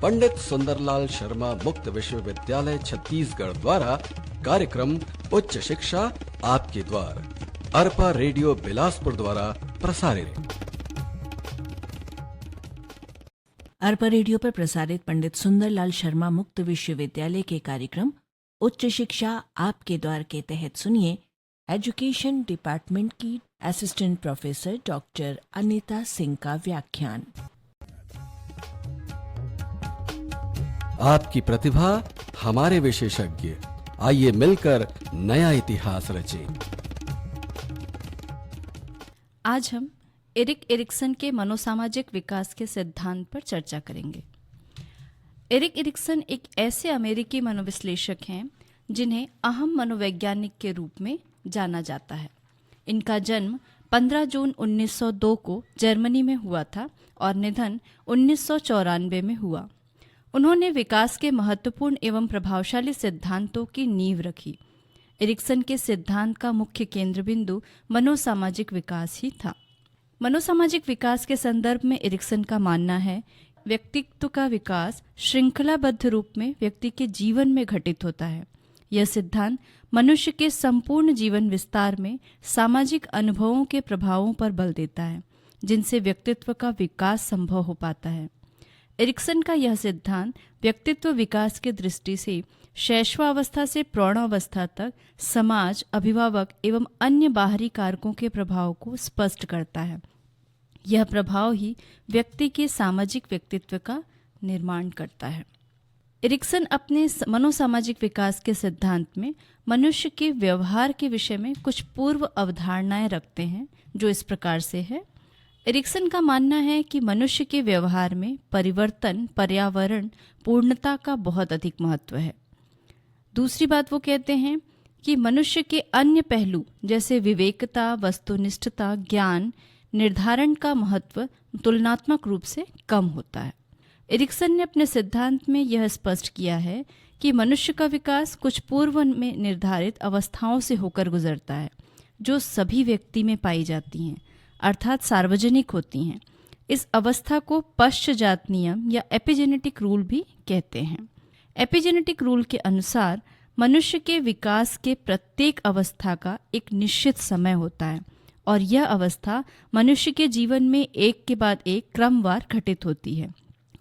पंडित सुंदरलाल शर्मा मुक्त विश्वविद्यालय छत्तीसगढ़ द्वारा कार्यक्रम उच्च शिक्षा आपके द्वार अरपा रेडियो बिलासपुर द्वारा प्रसारित। अरपा रेडियो पर प्रसारित पंडित सुंदरलाल शर्मा मुक्त विश्वविद्यालय के कार्यक्रम उच्च शिक्षा आपके द्वार के तहत सुनिए एजुकेशन डिपार्टमेंट की assistant professor doctor Anita Singh का व्याख्यान। आपकी प्रतिभा हमारे विशेषज्ञ, आइए मिलकर नया इतिहास रचें। आज हम एरिक एरिक्सन के मनोसामाजिक विकास के सिद्धांत पर चर्चा करेंगे। एरिक एरिक्सन एक ऐसे अमेरिकी मनोविश्लेषक हैं जिन्हें अहम मनोवैज्ञानिक के रूप में जाना जाता है। इनका जन्म 15 जून 1902 को जर्मनी में हुआ था और निधन 1994 में हुआ। उन्होंने विकास के महत्वपूर्ण एवं प्रभावशाली सिद्धांतों की नींव रखी। एरिक्सन के सिद्धांत का मुख्य केंद्र बिंदु मनोसामाजिक विकास ही था। मनोसामाजिक विकास के संदर्भ में एरिक्सन का मानना है व्यक्तित्व का विकास श्रृंखलाबद्ध रूप में व्यक्ति के जीवन में घटित होता है। यह सिद्धांत मनुष्य के संपूर्ण जीवन विस्तार में सामाजिक अनुभवों के प्रभावों पर बल देता है, जिनसे व्यक्तित्व का विकास संभव हो पाता है। एरिक्सन का यह सिद्धांत व्यक्तित्व विकास की दृष्टि से शैशवावस्था से प्रौढ़ावस्था तक समाज, अभिभावक एवं अन्य बाहरी कारकों के प्रभाव को स्पष्ट करता है। यह प्रभाव ही व्यक्ति के सामाजिक व्यक्तित्व का निर्माण करता है। एरिक्सन अपने मनोसामाजिक विकास के सिद्धांत में मनुष्य के व्यवहार के विषय में कुछ पूर्व अवधारणाएं रखते हैं, जो इस प्रकार से है। एरिक्सन का मानना है कि मनुष्य के व्यवहार में परिवर्तन, पर्यावरण, पूर्णता का बहुत अधिक महत्व है। दूसरी बात वो कहते हैं कि मनुष्य के अन्य पहलू जैसे विवेकता, वस्तुनिष्ठता, ज्ञान, निर्धारण का महत्व तुलनात्मक रूप से कम होता है। एरिक्सन ने अपने सिद्धांत में यह स्पष्ट किया है कि मनुष्य का विकास कुछ पूर्व में निर्धारित अवस्थाओं से होकर गुजरता है, जो सभी व्यक्ति में पाई जाती हैं, अर्थात सार्वजनिक होती हैं। इस अवस्था को पश्चजात नियम या एपिजेनेटिक रूल भी कहते हैं। एपिजेनेटिक रूल के अनुसार मनुष्य के विकास के प्रत्येक अवस्था का एक निश्चित समय होता है और यह अवस्था मनुष्य के जीवन में एक के बाद एक क्रमवार घटित होती है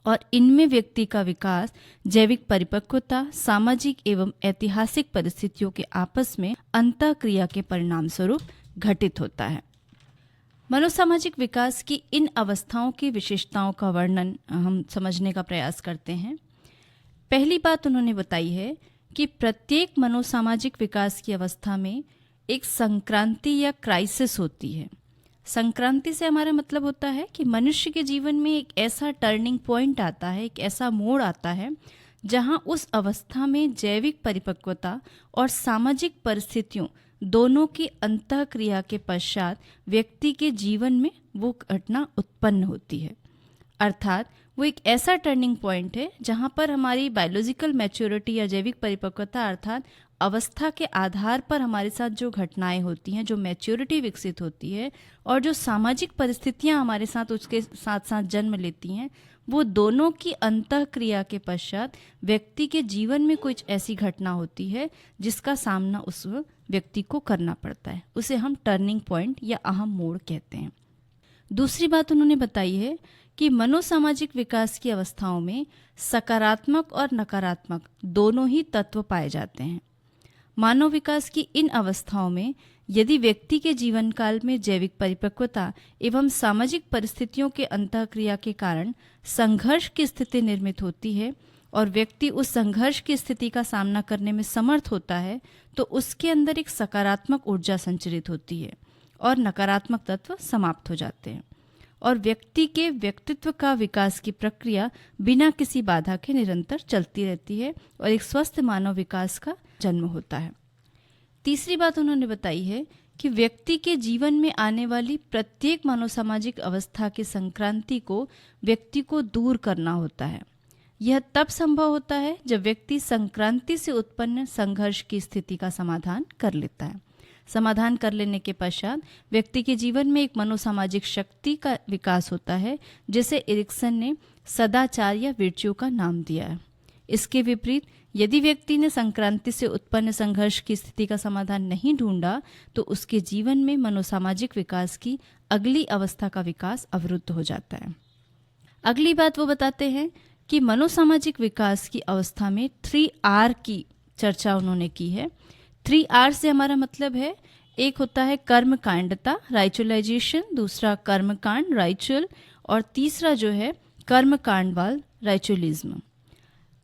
और इनमें व्यक्ति का विकास जैविक परिपक्वता, सामाजिक एवं ऐतिहासिक परिस्थितियों के आपस में अंतःक्रिया के परिणाम स्वरूप घटित होता है। मनोसामाजिक विकास की इन अवस्थाओं की विशेषताओं का वर्णन हम समझने का प्रयास करते हैं। पहली बात उन्होंने बताई है कि प्रत्येक मनोसामाजिक विकास की अवस्था में एक संक्रांति या क्राइसिस होती है। संक्रांति से हमारा मतलब होता है कि मनुष्य के जीवन में एक ऐसा टर्निंग पॉइंट आता है, एक ऐसा मोड़ आता है जहां उस अवस्था में जैविक परिपक्वता और सामाजिक परिस्थितियों दोनों की अंतःक्रिया के पश्चात व्यक्ति के जीवन में वो घटना उत्पन्न होती है। अर्थात वो एक ऐसा टर्निंग पॉइंट है जहां पर हमारी बायोलॉजिकल मैच्योरिटी या जैविक परिपक्वता अर्थात अवस्था के आधार पर हमारे साथ जो घटनाएं होती हैं, जो मैच्योरिटी विकसित होती है और जो सामाजिक परिस्थितियां हमारे साथ उसके साथ साथ जन्म लेती हैं, वो दोनों की अंतःक्रिया के पश्चात व्यक्ति के जीवन में कुछ ऐसी घटना होती है जिसका सामना उस व्यक्ति को करना पड़ता है। उसे हम टर्निंग पॉइंट या अहम मोड़ कहते हैं। दूसरी बात उन्होंने बताई है कि मनोसामाजिक विकास की अवस्थाओं में सकारात्मक और नकारात्मक दोनों ही तत्व पाए जाते हैं। मानव विकास की इन अवस्थाओं में यदि व्यक्ति के जीवन काल में जैविक परिपक्वता एवं सामाजिक परिस्थितियों के अंतःक्रिया के कारण संघर्ष की स्थिति निर्मित होती है और व्यक्ति उस संघर्ष की स्थिति का सामना करने में समर्थ होता है, तो उसके अंदर एक सकारात्मक ऊर्जा संचरित होती है और नकारात्मक तत्व समाप्त हो जाते हैं और व्यक्ति के व्यक्तित्व का विकास की प्रक्रिया बिना किसी बाधा के निरंतर चलती रहती है और एक स्वस्थ मानव विकास का जन्म होता है। तीसरी बात उन्होंने बताई है कि व्यक्ति के जीवन में आने वाली प्रत्येक मनोसामाजिक अवस्था की संक्रांति को व्यक्ति को दूर करना होता है। यह तब संभव होता है जब व्यक्ति संक्रांति से उत्पन्न संघर्ष की स्थिति का समाधान कर लेता है। समाधान कर लेने के पश्चात व्यक्ति के जीवन में एक मनोसामाजिक शक्ति का विकास होता है, जिसे एरिक्सन ने सदाचार या विर्च्यू का नाम दिया है। इसके विपरीत यदि व्यक्ति ने संक्रांति से उत्पन्न संघर्ष की स्थिति का समाधान नहीं ढूंढा तो उसके जीवन में मनोसामाजिक विकास की अगली अवस्था का विकास अवरुद्ध हो जाता है। अगली बात वो बताते हैं कि मनोसामाजिक विकास की अवस्था में 3R की चर्चा उन्होंने की है। 3R से हमारा मतलब है, एक होता है कर्मकांडता राइचुअलाइजेशन, दूसरा कर्मकांड राइचुअल, और तीसरा जो है कर्मकांडवाद राइचुअलिज्म।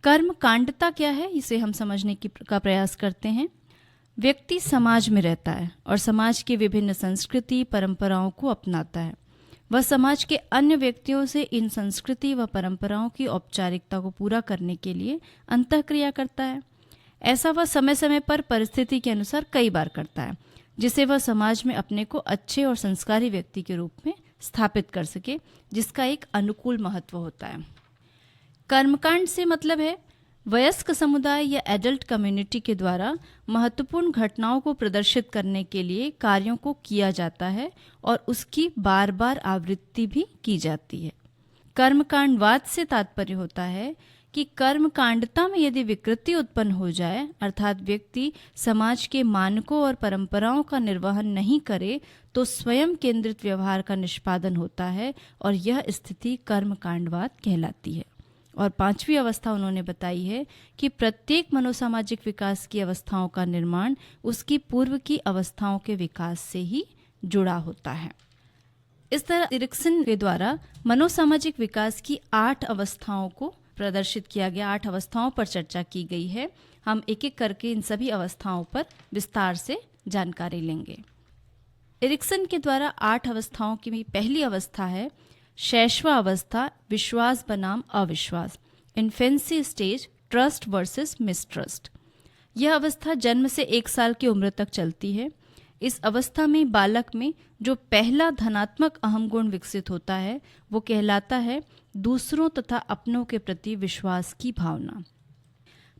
कर्मकांडता क्या है, इसे हम समझने का प्रयास करते हैं। व्यक्ति समाज में रहता है और समाज के विभिन्न संस्कृति परंपराओं को अपनाता है। वह समाज के अन्य व्यक्तियों से इन संस्कृति व परंपराओं की औपचारिकता को पूरा करने के लिए अंतःक्रिया करता है। ऐसा वह समय समय पर परिस्थिति के अनुसार कई बार करता है, जिसे वह समाज में अपने को अच्छे और संस्कारी व्यक्ति के रूप में स्थापित कर सके, जिसका एक अनुकूल महत्व होता है। कर्मकांड से मतलब है वयस्क समुदाय या एडल्ट कम्युनिटी के द्वारा महत्वपूर्ण घटनाओं को प्रदर्शित करने के लिए कार्यों को किया जाता है और उसकी बार बार आवृत्ति भी की जाती है। कर्मकांडवाद से तात्पर्य होता है कि कर्मकांडता में यदि विकृति उत्पन्न हो जाए, अर्थात व्यक्ति समाज के मानकों और परंपराओं का निर्वहन नहीं करे, तो स्वयं केंद्रित व्यवहार का निष्पादन होता है और यह स्थिति कर्मकांडवाद कहलाती है। और पांचवी अवस्था उन्होंने बताई है कि प्रत्येक मनोसामाजिक विकास की अवस्थाओं का निर्माण उसकी पूर्व की अवस्थाओं के विकास से ही जुड़ा होता है। इस तरह एरिक्सन के द्वारा मनोसामाजिक विकास की 8 अवस्थाओं को प्रदर्शित किया गया, 8 अवस्थाओं पर चर्चा की गई है। हम एक एक करके इन सभी अवस्थाओं पर विस्तार से जानकारी लेंगे। एरिक्सन के द्वारा 8 अवस्थाओं की पहली अवस्था है शैशवा अवस्था, विश्वास बनाम अविश्वास, infancy stage, trust versus mistrust. यह अवस्था जन्म से 1 साल की उम्र तक चलती है। इस अवस्था में बालक में जो पहला धनात्मक अहम गुण विकसित होता है वो कहलाता है दूसरों तथा अपनों के प्रति विश्वास की भावना।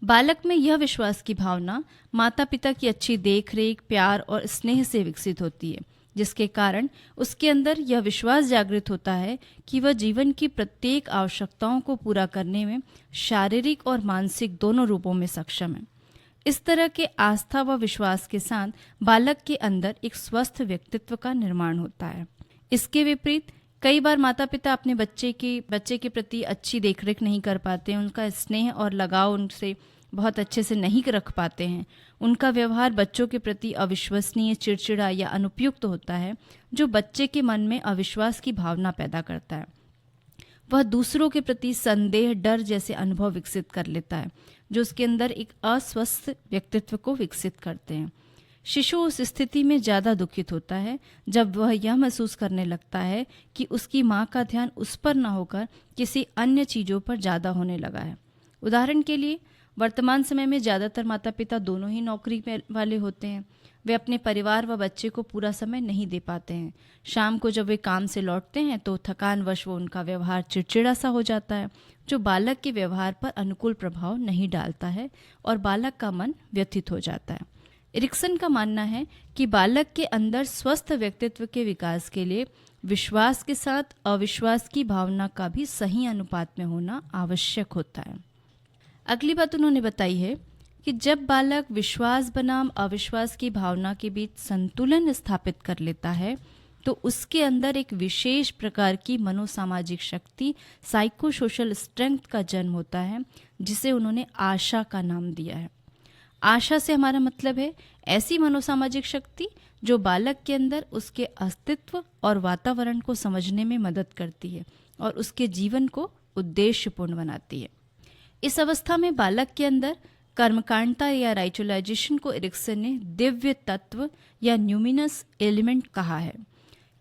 बालक में यह विश्वास की भावना माता पिता की अच्छी देखरेख, प्यार और स्नेह से विकसित होती है, जिसके कारण उसके अंदर यह विश्वास जागृत होता है कि वह जीवन की प्रत्येक आवश्यकताओं को पूरा करने में शारीरिक और मानसिक दोनों रूपों में सक्षम है। इस तरह के आस्था व विश्वास के साथ बालक के अंदर एक स्वस्थ व्यक्तित्व का निर्माण होता है। इसके विपरीत कई बार माता पिता अपने बच्चे के प्रति अच्छी देखरेख नहीं कर पाते, उनका स्नेह और लगाव उनसे बहुत अच्छे से नहीं रख पाते हैं। उनका व्यवहार बच्चों के प्रति अविश्वसनीय, चिड़चिड़ा या अनुपयुक्त होता है, जो बच्चे के मन में अविश्वास की भावना पैदा करता है। वह दूसरों के प्रति संदेह, डर जैसे अनुभव विकसित कर लेता है, जो उसके अंदर एक अस्वस्थ व्यक्तित्व को विकसित करते हैं। शिशु उस स्थिति में ज़्यादा दुखित होता है जब वह यह महसूस करने लगता है कि उसकी माँ का ध्यान उस पर न होकर किसी अन्य चीज़ों पर ज़्यादा होने लगा है। उदाहरण के लिए वर्तमान समय में ज़्यादातर माता पिता दोनों ही नौकरी वाले होते हैं। वे अपने परिवार व बच्चे को पूरा समय नहीं दे पाते हैं। शाम को जब वे काम से लौटते हैं तो थकानवश वो उनका व्यवहार चिड़चिड़ा सा हो जाता है, जो बालक के व्यवहार पर अनुकूल प्रभाव नहीं डालता है और बालक का मन व्यथित हो जाता है। एरिक्सन का मानना है कि बालक के अंदर स्वस्थ व्यक्तित्व के विकास के लिए विश्वास के साथ अविश्वास की भावना का भी सही अनुपात में होना आवश्यक होता है। अगली बात उन्होंने बताई है कि जब बालक विश्वास बनाम अविश्वास की भावना के बीच संतुलन स्थापित कर लेता है तो उसके अंदर एक विशेष प्रकार की मनोसामाजिक शक्ति, साइको सोशल स्ट्रेंथ का जन्म होता है, जिसे उन्होंने आशा का नाम दिया है। आशा से हमारा मतलब है ऐसी मनोसामाजिक शक्ति जो बालक के अंदर उसके अस्तित्व और वातावरण को समझने में मदद करती है और उसके जीवन को उद्देश्यपूर्ण बनाती है। इस अवस्था में बालक के अंदर कर्मकांडता या राइचुअलाइजेशन को एरिक्सन ने दिव्य तत्व या न्यूमिनस एलिमेंट कहा है,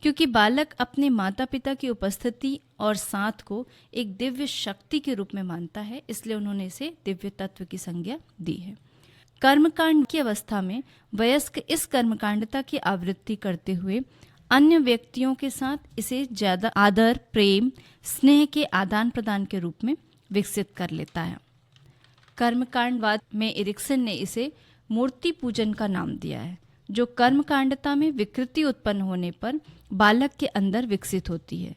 क्योंकि बालक अपने माता पिता की उपस्थिति और साथ को एक दिव्य शक्ति के रूप में मानता है, इसलिए उन्होंने इसे दिव्य तत्व की संज्ञा दी है। कर्मकांड की अवस्था में वयस्क इस कर्मकांडता की आवृत्ति करते हुए अन्य व्यक्तियों के साथ इसे ज्यादा आदर, प्रेम, स्नेह के आदान प्रदान के रूप में विकसित कर लेता है। कर्मकांडवाद में एरिक्सन ने इसे मूर्ति पूजन का नाम दिया है, जो कर्मकांडता में विकृति उत्पन्न होने पर बालक के अंदर विकसित होती है।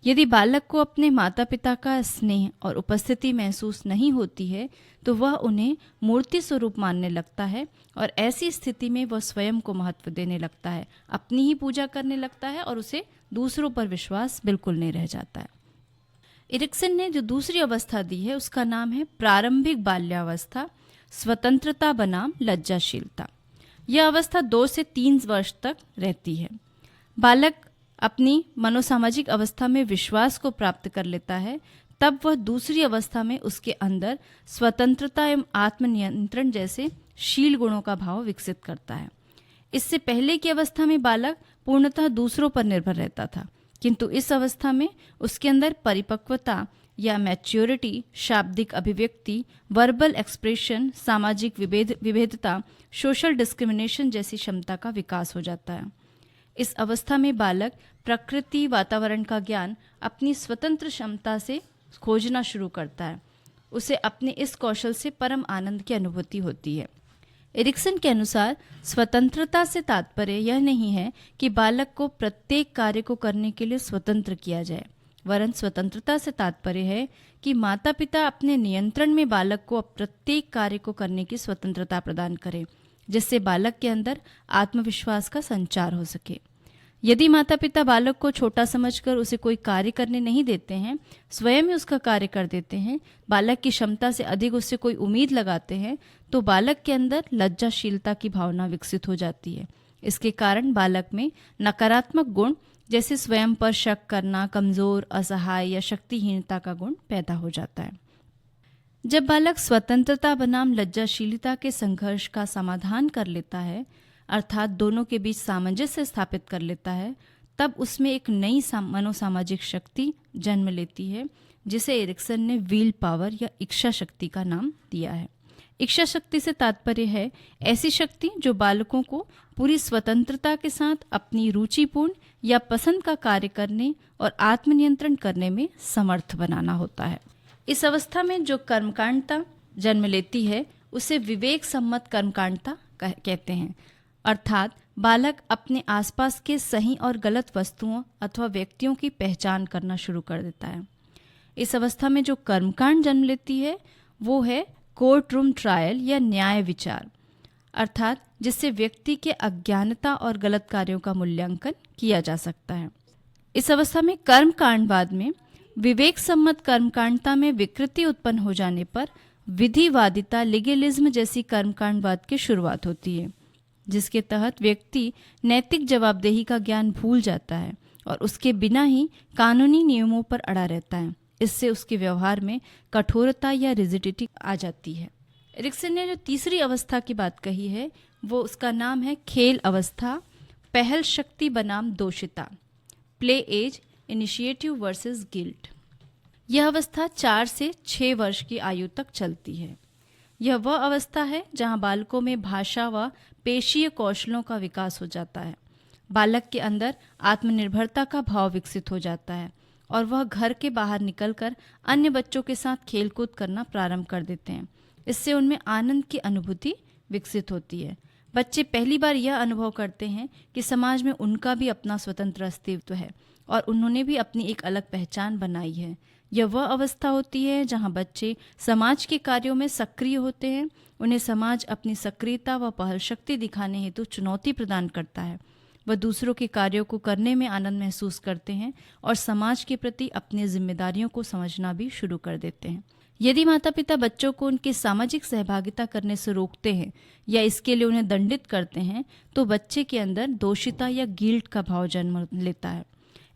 यदि बालक को अपने माता पिता का स्नेह और उपस्थिति महसूस नहीं होती है तो वह उन्हें मूर्ति स्वरूप मानने लगता है और ऐसी स्थिति में वह स्वयं को महत्व देने लगता है, अपनी ही पूजा करने लगता है और उसे दूसरों पर विश्वास बिल्कुल नहीं रह जाता है। एरिक्सन ने जो दूसरी अवस्था दी है उसका नाम है प्रारंभिक बाल्यावस्था, स्वतंत्रता बनाम लज्जाशीलता। यह अवस्था 2 से 3 वर्ष तक रहती है। बालक अपनी मनोसामाजिक अवस्था में विश्वास को प्राप्त कर लेता है, तब वह दूसरी अवस्था में उसके अंदर स्वतंत्रता एवं आत्मनियंत्रण जैसे शील गुणों का भाव विकसित करता है। इससे पहले की अवस्था में बालक पूर्णतः दूसरों पर निर्भर रहता था, किंतु इस अवस्था में उसके अंदर परिपक्वता या मैच्योरिटी, शाब्दिक अभिव्यक्ति, वर्बल एक्सप्रेशन, सामाजिक विभेदता, सोशल डिस्क्रिमिनेशन जैसी क्षमता का विकास हो जाता है। इस अवस्था में बालक प्रकृति, वातावरण का ज्ञान अपनी स्वतंत्र क्षमता से खोजना शुरू करता है। उसे अपने इस कौशल से परम आनंद की अनुभूति होती है। एरिक्सन के अनुसार स्वतंत्रता से तात्पर्य यह नहीं है कि बालक को प्रत्येक कार्य को करने के लिए स्वतंत्र किया जाए, वरन स्वतंत्रता से तात्पर्य है कि माता पिता अपने नियंत्रण में बालक को प्रत्येक कार्य को करने की स्वतंत्रता प्रदान करें, जिससे बालक के अंदर आत्मविश्वास का संचार हो सके। यदि माता पिता बालक को छोटा समझकर उसे कोई कार्य करने नहीं देते हैं, स्वयं ही उसका कार्य कर देते हैं, बालक की क्षमता से अधिक उससे कोई उम्मीद लगाते हैं, तो बालक के अंदर लज्जाशीलता की भावना विकसित हो जाती है। इसके कारण बालक में नकारात्मक गुण जैसे स्वयं पर शक करना, कमजोर, असहाय या शक्तिहीनता का गुण पैदा हो जाता है। जब बालक स्वतंत्रता बनाम लज्जाशीलता के संघर्ष का समाधान कर लेता है, अर्थात दोनों के बीच सामंजस्य स्थापित कर लेता है, तब उसमें एक नई मनोसामाजिक शक्ति जन्म लेती है, जिसे एरिक्सन ने व्हील पावर या इच्छा शक्ति का नाम दिया है। इच्छा शक्ति से तात्पर्य है ऐसी शक्ति जो बालकों को पूरी स्वतंत्रता के साथ अपनी रुचिपूर्ण या पसंद का कार्य करने और आत्मनियंत्रण करने में समर्थ बनाना होता है। इस अवस्था में जो कर्मकांडता जन्म लेती है उसे विवेक सम्मत कर्मकांडता कहते हैं, अर्थात बालक अपने आसपास के सही और गलत वस्तुओं अथवा व्यक्तियों की पहचान करना शुरू कर देता है। इस अवस्था में जो कर्मकांड जन्म लेती है वो है कोर्ट रूम ट्रायल या न्याय विचार, अर्थात जिससे व्यक्ति के अज्ञानता और गलत कार्यों का मूल्यांकन किया जा सकता है। इस अवस्था में कर्मकांडवाद में विवेक सम्मत कर्मकांडता में विकृति उत्पन्न हो जाने पर विधिवादिता, लीगलिज्म जैसी कर्मकांडवाद की शुरुआत होती है, जिसके तहत व्यक्ति नैतिक जवाबदेही का ज्ञान भूल जाता है और उसके बिना ही कानूनी नियमों पर अड़ा रहता है। इससे उसके व्यवहार में कठोरता या रिजिडिटी आ जाती है। एरिक्सन ने जो तीसरी अवस्था की बात कही है वो उसका नाम है खेल अवस्था, पहल शक्ति बनाम दोषिता, play age, initiative versus guilt. यह अवस्था 4 से 6 वर्ष की आयु तक चलती है। यह वह अवस्था है जहां बालकों में भाषा व पेशीय कौशलों का विकास हो जाता है। बालक के अंदर आत्मनिर्भरता का भाव विकसित हो जाता है और वह घर के बाहर निकलकर अन्य बच्चों के साथ खेलकूद करना प्रारंभ कर देते हैं। इससे उनमें आनंद की अनुभूति विकसित होती है। बच्चे पहली बार यह अनुभव करते हैं कि समाज में उनका भी अपना स्वतंत्र अस्तित्व है और उन्होंने भी अपनी एक अलग पहचान बनाई है। यह वह अवस्था होती है जहां बच्चे समाज के कार्यों में सक्रिय होते हैं। उन्हें समाज अपनी सक्रियता व पहल शक्ति दिखाने हेतु चुनौती प्रदान करता है। वह दूसरों के कार्यों को करने में आनंद महसूस करते हैं और समाज के प्रति अपनी जिम्मेदारियों को समझना भी शुरू कर देते हैं। यदि माता पिता बच्चों को उनकी सामाजिक सहभागिता करने से रोकते हैं या इसके लिए उन्हें दंडित करते हैं तो बच्चे के अंदर दोषिता या गिल्ट का भाव जन्म लेता है।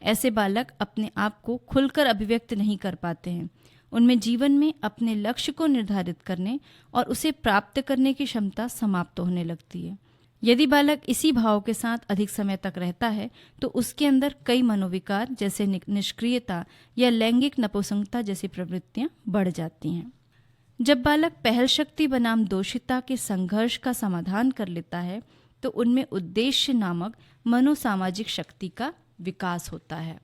ऐसे बालक अपने आप को खुलकर अभिव्यक्त नहीं कर पाते हैं। उनमें जीवन में अपने लक्ष्य को निर्धारित करने और उसे प्राप्त करने की क्षमता समाप्त होने लगती है। यदि बालक इसी भाव के साथ अधिक समय तक रहता है तो उसके अंदर कई मनोविकार जैसे निष्क्रियता या लैंगिक नपुंसकता जैसी प्रवृत्तियां बढ़ जाती हैं। जब बालक पहल शक्ति बनाम दोषिता के संघर्ष का समाधान कर लेता है तो उनमें उद्देश्य नामक मनोसामाजिक शक्ति का विकास होता है।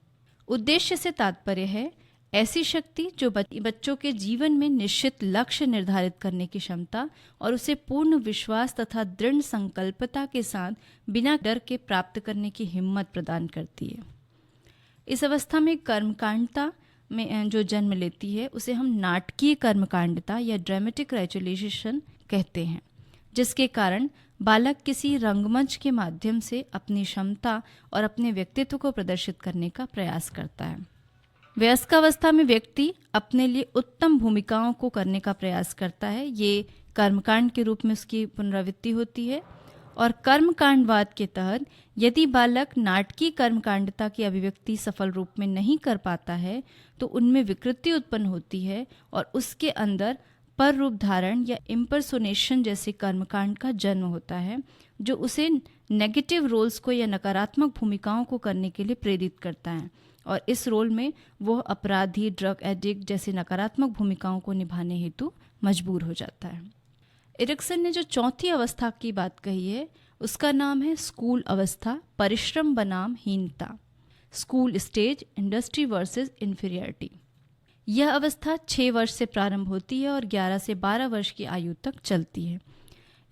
उद्देश्य से तात्पर्य है ऐसी शक्ति जो बच्चों के जीवन में निश्चित लक्ष्य निर्धारित करने की क्षमता और उसे पूर्ण विश्वास तथा दृढ़ संकल्पता के साथ बिना डर के प्राप्त करने की हिम्मत प्रदान करती है। इस अवस्था में कर्मकांडता में जो जन्म लेती है उसे हम नाटकीय कर्मकांडता या ड्रामेटिक रेचुलेशन कहते हैं, जिसके कारण बालक किसी रंगमंच के माध्यम से अपनी क्षमता और अपने व्यक्तित्व को प्रदर्शित करने का प्रयास करता है। वयस्कावस्था में व्यक्ति अपने लिए उत्तम भूमिकाओं को करने का प्रयास करता है। ये कर्मकांड के रूप में उसकी पुनरावृत्ति होती है। और कर्मकांडवाद के तहत यदि बालक नाटकीय कर्मकांडता की अभिव्यक्ति सफल रूप में नहीं कर पाता है तो उनमें विकृति उत्पन्न होती है और उसके अंदर पर रूप धारण या इम्पर्सोनेशन जैसे कर्मकांड का जन्म होता है, जो उसे नेगेटिव रोल्स को या नकारात्मक भूमिकाओं को करने के लिए प्रेरित करता है और इस रोल में वो अपराधी, ड्रग एडिक्ट जैसी नकारात्मक भूमिकाओं को निभाने हेतु मजबूर हो जाता है। एरिक्सन ने जो चौथी अवस्था की बात कही है उसका नाम है स्कूल अवस्था, परिश्रम बनाम हीनता, school stage, industry versus inferiority. यह अवस्था 6 वर्ष से प्रारंभ होती है और 11 से 12 वर्ष की आयु तक चलती है।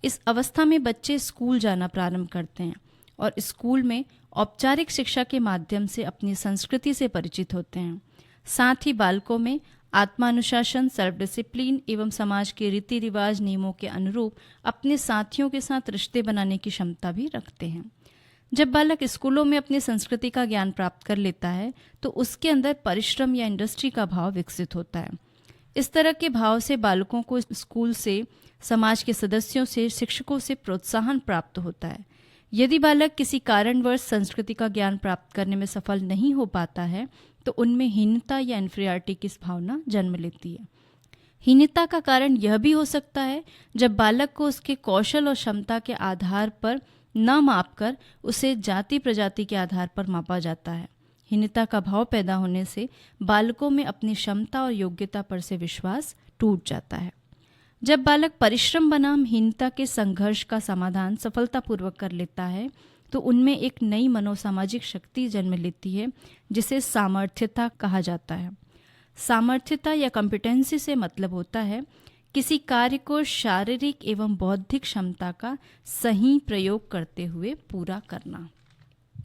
इस अवस्था में बच्चे स्कूल जाना प्रारंभ करते हैं और स्कूल में औपचारिक शिक्षा के माध्यम से अपनी संस्कृति से परिचित होते हैं। साथ ही बालकों में आत्मानुशासन, सेल्फ डिसिप्लिन एवं समाज के रीति रिवाज नियमों के अनुरूप अपने साथियों के साथ रिश्ते बनाने की क्षमता भी रखते हैं। जब बालक स्कूलों में अपनी संस्कृति का ज्ञान प्राप्त कर लेता है तो उसके अंदर परिश्रम या इंडस्ट्री का भाव विकसित होता है। इस तरह के भाव से बालकों को स्कूल से, समाज के सदस्यों से, शिक्षकों से प्रोत्साहन प्राप्त होता है। यदि बालक किसी कारणवश संस्कृति का ज्ञान प्राप्त करने में सफल नहीं हो पाता है तो उनमें हीनता या इन्फीरियरिटी की भावना जन्म लेती है। हीनता का कारण यह भी हो सकता है जब बालक को उसके कौशल और क्षमता के आधार पर न मापकर उसे जाति प्रजाति के आधार पर मापा जाता है। हीनता का भाव पैदा होने से बालकों में अपनी क्षमता और योग्यता पर से विश्वास टूट जाता है। जब बालक परिश्रम बनाम हीनता के संघर्ष का समाधान सफलतापूर्वक कर लेता है तो उनमें एक नई मनोसामाजिक शक्ति जन्म लेती है जिसे सामर्थ्यता कहा जाता है। सामर्थ्यता या कॉम्पिटेंसी से मतलब होता है किसी कार्य को शारीरिक एवं बौद्धिक क्षमता का सही प्रयोग करते हुए पूरा करना।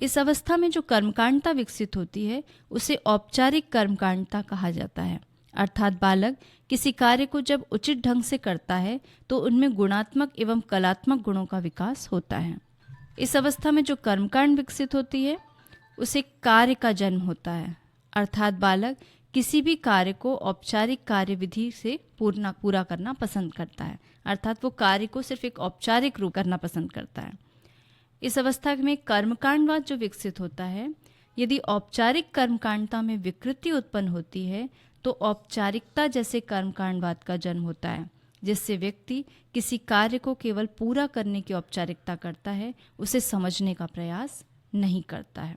इस अवस्था में जो कर्मकांडता विकसित होती है उसे औपचारिक कर्मकांडता कहा जाता है, अर्थात बालक किसी कार्य को जब उचित ढंग से करता है तो उनमें गुणात्मक एवं कलात्मक गुणों का विकास होता है। इस अवस्था में जो कर्मकांड विकसित होती है उसे कार्य का जन्म होता है, अर्थात बालक किसी भी कार्य को औपचारिक कार्यविधि से पूरा करना पसंद करता है, अर्थात वो कार्य को सिर्फ एक औपचारिक रूप करना पसंद करता है। इस अवस्था में कर्मकांडवाद जो विकसित होता है, यदि औपचारिक कर्मकांडता में विकृति उत्पन्न होती है तो औपचारिकता जैसे कर्मकांडवाद का जन्म होता है, जिससे व्यक्ति किसी कार्य को केवल पूरा करने की औपचारिकता करता है, उसे समझने का प्रयास नहीं करता है।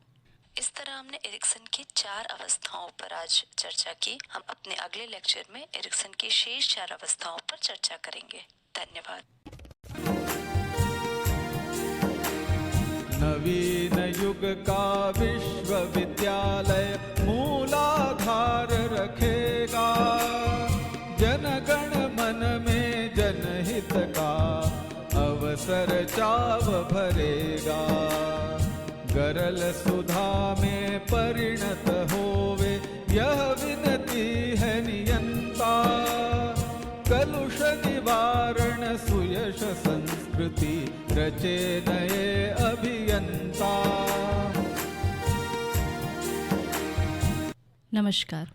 इस तरह हमने एरिक्सन की 4 अवस्थाओं पर आज चर्चा की। हम अपने अगले लेक्चर में एरिक्सन की शेष 4 अवस्थाओं पर चर्चा करेंगे। धन्यवाद। नवीन युग का विश्वविद्यालय मूलाधार रखेगा, जनगण मन में जनहित का अवसर चाव भरेगा। गरल सुधा में परिणत होवे यह विनती है नियंता, कलुष निवारण सुयश संस्कृति रचे नए अभियंता। नमस्कार।